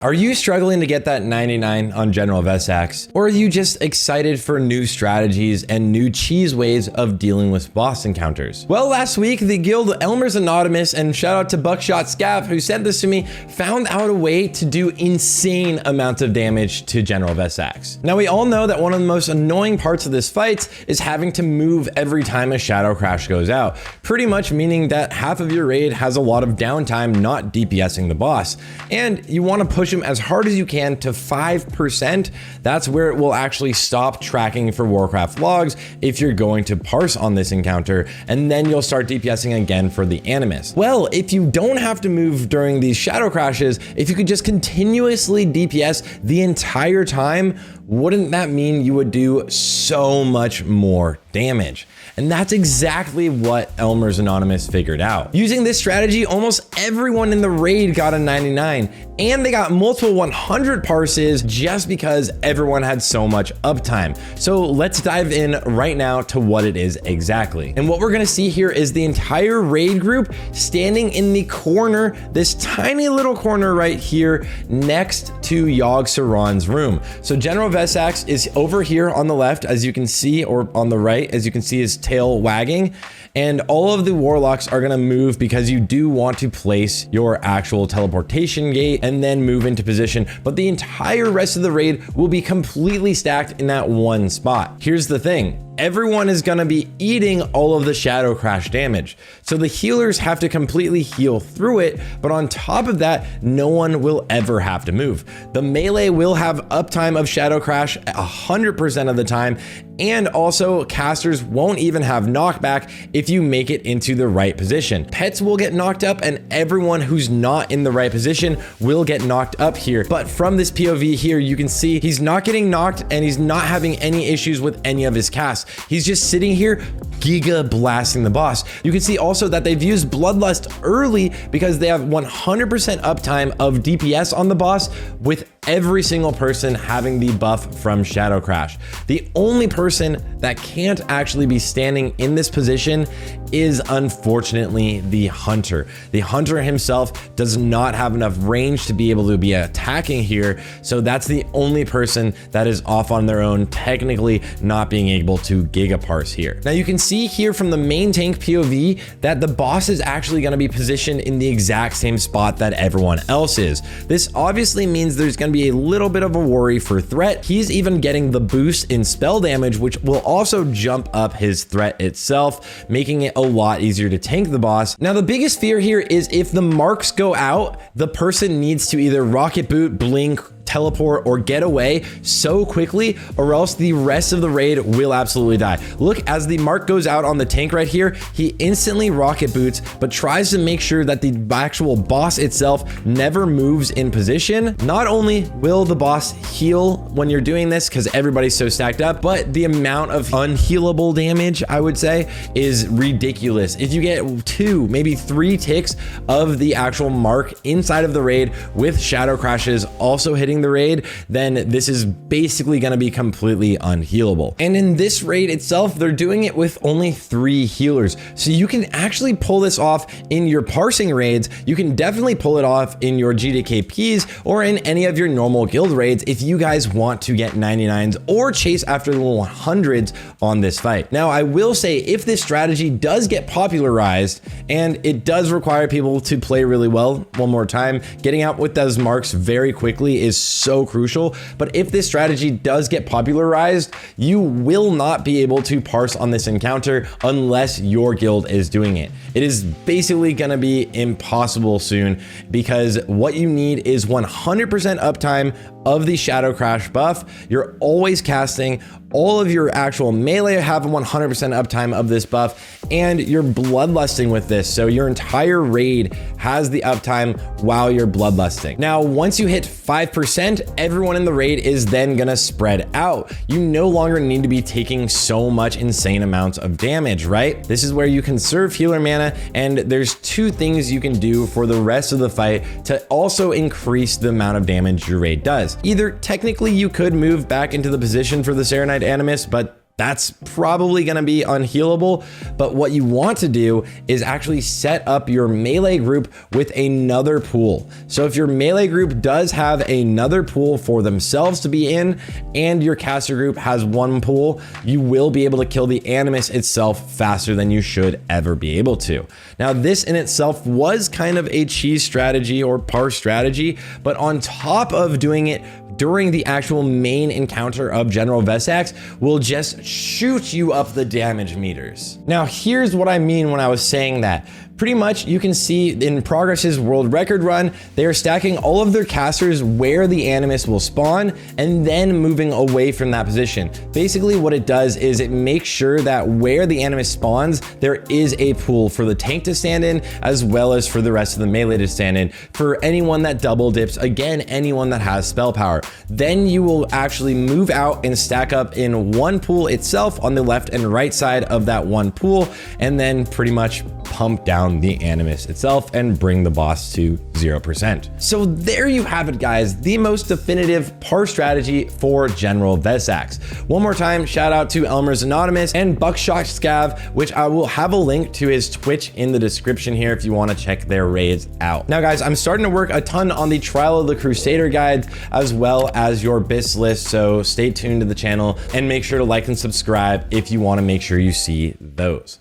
Are you struggling to get that 99 on General VEZAX? Or are you just excited for new strategies and new cheese ways of dealing with boss encounters? Well, last week, the guild Elmer's Anonymous, and shout out to Buckshot Scav who sent this to me, found out a way to do insane amounts of damage to General VEZAX. Now, we all know that one of the most annoying parts of this fight is having to move every time a Shadow Crash goes out, pretty much meaning that half of your raid has a lot of downtime not DPSing the boss, and you want to push him as hard as you can to 5%. That's where it will actually stop tracking for Warcraft logs if you're going to parse on this encounter, and then you'll start DPSing again for the Animus. Well, if you don't have to move during these Shadow Crashes, if you could just continuously DPS the entire time, wouldn't that mean you would do so much more damage? And that's exactly what Elmer's Anonymous figured out. Using this strategy, almost everyone in the raid got a 99, and they got multiple 100 parses just because everyone had so much uptime. So let's dive in right now to what it is exactly. And what we're gonna see here is the entire raid group standing in the corner, this tiny little corner right here next to Yogg Saron's room. So General VEZAX is over here on the left, as you can see, or on the right, as you can see his tail wagging, and all of the warlocks are going to move because you do want to place your actual teleportation gate and then move into position, but the entire rest of the raid will be completely stacked in that one spot. Here's the thing. Everyone is going to be eating all of the Shadow Crash damage. So the healers have to completely heal through it, but on top of that, no one will ever have to move. The melee will have uptime of Shadow Crash 100% of the time, and also casters won't even have knockback if you make it into the right position. Pets will get knocked up, and everyone who's not in the right position will get knocked up here. But from this POV here, you can see he's not getting knocked and he's not having any issues with any of his casts. He's just sitting here giga blasting the boss. You can see also that they've used Bloodlust early because they have 100% uptime of DPS on the boss, with every single person having the buff from Shadow Crash. The only person that can't actually be standing in this position is unfortunately the Hunter. The Hunter himself does not have enough range to be able to be attacking here, so that's the only person that is off on their own, technically not being able to gigaparse here. Now you can see here from the main tank POV that the boss is actually going to be positioned in the exact same spot that everyone else is. This obviously means there's going to be a little bit of a worry for threat. He's even getting the boost in spell damage, which will also jump up his threat itself, making it a lot easier to tank the boss. Now the biggest fear here is if the marks go out, the person needs to either rocket boot, blink, teleport, or get away so quickly, or else the rest of the raid will absolutely die. Look, as the mark goes out on the tank right here, he instantly rocket boots, but tries to make sure that the actual boss itself never moves in position. Not only will the boss heal when you're doing this because everybody's so stacked up, but the amount of unhealable damage, I would say, is ridiculous. If you get 2, maybe 3 ticks of the actual mark inside of the raid with Shadow Crashes also hitting the raid, then this is basically going to be completely unhealable. And in this raid itself, they're doing it with only 3 healers. So you can actually pull this off in your parsing raids. You can definitely pull it off in your GDKPs or in any of your normal guild raids if you guys want to get 99s or chase after the 100s on this fight. Now, I will say, if this strategy does get popularized, and it does require people to play really well, one more time, getting out with those marks very quickly is so crucial. But if this strategy does get popularized, you will not be able to parse on this encounter unless your guild is doing it. It is basically going to be impossible soon, because what you need is 100% uptime of the Shadow Crash buff. You're always casting. All of your actual melee have 100% uptime of this buff, and you're bloodlusting with this. So your entire raid has the uptime while you're bloodlusting. Now, once you hit 5%, everyone in the raid is then gonna spread out. You no longer need to be taking so much insane amounts of damage, right? This is where you conserve healer mana, and there's 2 things you can do for the rest of the fight to also increase the amount of damage your raid does. Either technically you could move back into the position for the Serenite Animus, but That's probably going to be unhealable, but what you want to do is actually set up your melee group with another pool. So if your melee group does have another pool for themselves to be in, and your caster group has one pool, you will be able to kill the Animus itself faster than you should ever be able to. Now, this in itself was kind of a cheese strategy or par strategy, but on top of doing it during the actual main encounter of General VEZAX will just shoot you up the damage meters. Now, here's what I mean when I was saying that. Pretty much you can see in Progress's world record run, they are stacking all of their casters where the Animus will spawn and then moving away from that position. Basically what it does is it makes sure that where the Animus spawns, there is a pool for the tank to stand in, as well as for the rest of the melee to stand in, for anyone that double dips, again, anyone that has spell power. Then you will actually move out and stack up in one pool itself on the left and right side of that one pool, and then pretty much pump down the Animus itself and bring the boss to 0%. So there you have it, guys, the most definitive par strategy for General VEZAX. One more time, shout out to Elmer's Anonymous and Buckshot Scav, which I will have a link to his Twitch in the description here if you want to check their raids out. Now, guys, I'm starting to work a ton on the Trial of the Crusader guides as well as your BIS list, so stay tuned to the channel and make sure to like and subscribe if you want to make sure you see those.